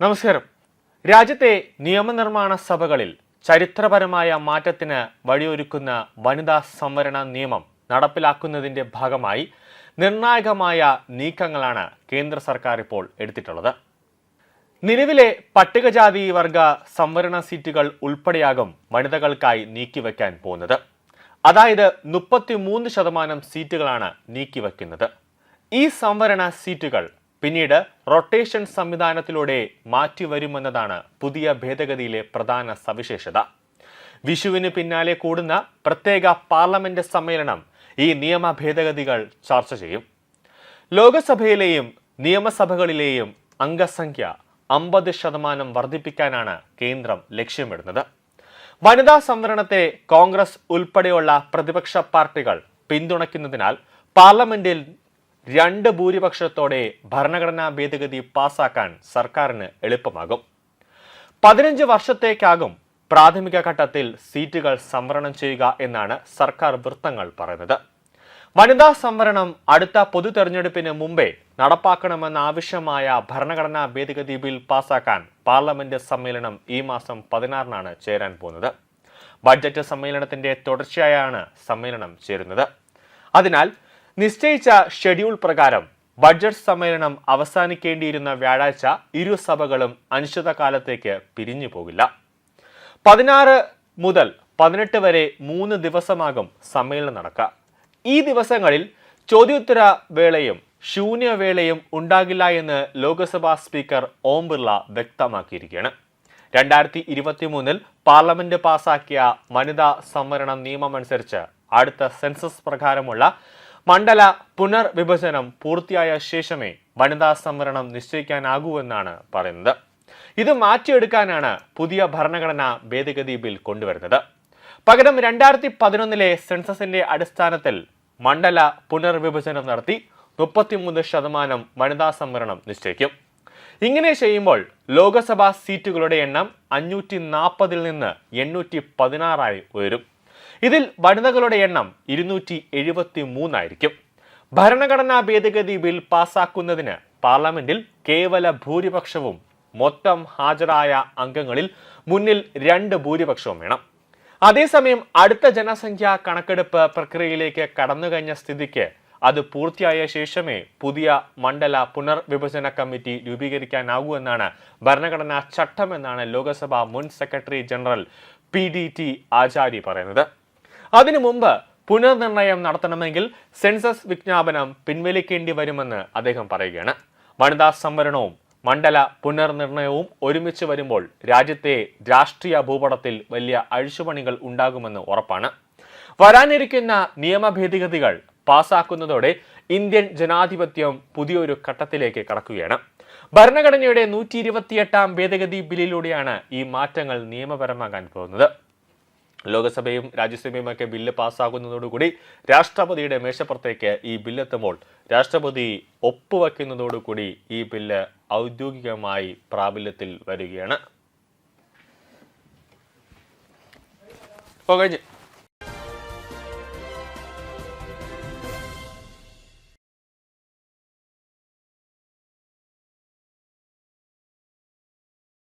നമസ്കാരം. രാജ്യത്തെ നിയമനിർമ്മാണ സഭകളിൽ ചരിത്രപരമായ മാറ്റത്തിന് വഴിയൊരുക്കുന്ന വനിതാ സംവരണ നിയമം നടപ്പിലാക്കുന്നതിന്റെ ഭാഗമായി നിർണായകമായ നീക്കങ്ങളാണ് കേന്ദ്ര സർക്കാർ ഇപ്പോൾ എടുത്തിട്ടുള്ളത്. നിലവിലെ പട്ടികജാതി വർഗ സംവരണ സീറ്റുകൾ ഉൾപ്പെടെയാകും വനിതകൾക്കായി നീക്കിവെക്കാൻ പോകുന്നത്. അതായത് 33% സീറ്റുകളാണ് നീക്കിവെക്കുന്നത്. ഈ സംവരണ സീറ്റുകൾ പിന്നീട് റൊട്ടേഷൻ സംവിധാനത്തിലൂടെ മാറ്റിവരുമെന്നതാണ് പുതിയ ഭേദഗതിയിലെ പ്രധാന സവിശേഷത. വിഷുവിന് പിന്നാലെ കൂടുന്ന പ്രത്യേക പാർലമെന്റ് സമ്മേളനം ഈ നിയമ ഭേദഗതികൾ ചർച്ച ചെയ്യും. ലോകസഭയിലെയും നിയമസഭകളിലെയും അംഗസംഖ്യ 50% വർദ്ധിപ്പിക്കാനാണ് കേന്ദ്രം ലക്ഷ്യമിടുന്നത്. വനിതാ സംവരണത്തെ കോൺഗ്രസ് ഉൾപ്പെടെയുള്ള പ്രതിപക്ഷ പാർട്ടികൾ പിന്തുണയ്ക്കുന്നതിനാൽ പാർലമെന്റിൽ 2 ഭൂരിപക്ഷത്തോടെ ഭരണഘടനാ ഭേദഗതി പാസാക്കാൻ സർക്കാരിന് എളുപ്പമാകും. 15 വർഷത്തേക്കാകും പ്രാഥമിക ഘട്ടത്തിൽ സീറ്റുകൾ സംവരണം ചെയ്യുക എന്നാണ് സർക്കാർ വൃത്തങ്ങൾ പറയുന്നത്. വനിതാ സംവരണം അടുത്ത പൊതു തെരഞ്ഞെടുപ്പിന് മുമ്പേ നടപ്പാക്കണമെന്ന ആവശ്യമായ ഭരണഘടനാ ഭേദഗതി ബിൽ പാസാക്കാൻ പാർലമെന്റ് സമ്മേളനം ഈ മാസം 16-നാണ് ചേരാൻ പോകുന്നത്. ബഡ്ജറ്റ് സമ്മേളനത്തിന്റെ തുടർച്ചയായാണ് സമ്മേളനം ചേരുന്നത്. അതിനാൽ നിശ്ചയിച്ച ഷെഡ്യൂൾ പ്രകാരം ബഡ്ജറ്റ് സമ്മേളനം അവസാനിക്കേണ്ടിയിരുന്ന വ്യാഴാഴ്ച ഇരു സഭകളും അനിശ്ചിതകാലത്തേക്ക് പിരിഞ്ഞു പോകില്ല. 16 മുതൽ 18 വരെ 3 ദിവസമാകും സമ്മേളനം നടക്കുക. ഈ ദിവസങ്ങളിൽ ചോദ്യോത്തര വേളയും ശൂന്യവേളയും ഉണ്ടാകില്ല എന്ന് ലോക്സഭാ സ്പീക്കർ ഓം ബിർള വ്യക്തമാക്കിയിരിക്കുകയാണ്. 2023-ൽ പാർലമെന്റ് പാസാക്കിയ വനിതാ സംവരണ നിയമമനുസരിച്ച് അടുത്ത സെൻസസ് പ്രകാരമുള്ള മണ്ഡല പുനർവിഭജനം പൂർത്തിയായ ശേഷമേ വനിതാ സംവരണം നിശ്ചയിക്കാനാകൂവെന്നാണ് പറയുന്നത്. ഇത് മാറ്റിയെടുക്കാനാണ് പുതിയ ഭരണഘടനാ ഭേദഗതി ബിൽ കൊണ്ടുവരുന്നത്. പകരം 2011-ലെ സെൻസസിന്റെ അടിസ്ഥാനത്തിൽ മണ്ഡല പുനർവിഭജനം നടത്തി 33% വനിതാ സംവരണം നിശ്ചയിക്കും. ഇങ്ങനെ ചെയ്യുമ്പോൾ ലോക്സഭാ സീറ്റുകളുടെ എണ്ണം 540-ൽ നിന്ന് 816 ഉയരും. ഇതിൽ വനിതകളുടെ എണ്ണം 273 ആയിരിക്കും. ഭരണഘടനാ ഭേദഗതി ബിൽ പാസാക്കുന്നതിന് പാർലമെന്റിൽ കേവല ഭൂരിപക്ഷവും മൊത്തം ഹാജരായ അംഗങ്ങളിൽ മുന്നിൽ 2 ഭൂരിപക്ഷവും വേണം. അതേസമയം അടുത്ത ജനസംഖ്യാ കണക്കെടുപ്പ് പ്രക്രിയയിലേക്ക് കടന്നുകഴിഞ്ഞ സ്ഥിതിക്ക് അത് പൂർത്തിയായ ശേഷമേ പുതിയ മണ്ഡല പുനർവിഭജന കമ്മിറ്റി രൂപീകരിക്കാനാകൂ എന്നാണ് ഭരണഘടനാ ചട്ടമെന്നാണ് ലോക്സഭ മുൻ സെക്രട്ടറി ജനറൽ PDT ആചാര്യ പറയുന്നത്. അതിനു മുമ്പ് പുനർനിർണയം നടത്തണമെങ്കിൽ സെൻസസ് വിജ്ഞാപനം പിൻവലിക്കേണ്ടി വരുമെന്ന് അദ്ദേഹം പറയുകയാണ്. വനിതാ സംവരണവും മണ്ഡല പുനർനിർണയവും ഒരുമിച്ച് വരുമ്പോൾ രാജ്യത്തെ രാഷ്ട്രീയ ഭൂപടത്തിൽ വലിയ അഴിച്ചുപണികൾ ഉണ്ടാകുമെന്ന് ഉറപ്പാണ്. വരാനിരിക്കുന്ന നിയമ ഭേദഗതികൾ പാസാക്കുന്നതോടെ ഇന്ത്യൻ ജനാധിപത്യം പുതിയൊരു ഘട്ടത്തിലേക്ക് കടക്കുകയാണ്. ഭരണഘടനയുടെ 128-ാം ഭേദഗതി ബില്ലിലൂടെയാണ് ഈ മാറ്റങ്ങൾ നിയമപരമാകാൻ പോകുന്നത്. ലോക്സഭയും രാജ്യസഭയും ഒക്കെ ബില്ല് പാസ്സാകുന്നതോടുകൂടി രാഷ്ട്രപതിയുടെ മേശപ്പുറത്തേക്ക് ഈ ബില്ലെത്തുമ്പോൾ രാഷ്ട്രപതി ഒപ്പുവെക്കുന്നതോടുകൂടി ഈ ബില്ല് ഔദ്യോഗികമായി പ്രാബല്യത്തിൽ വരികയാണ്.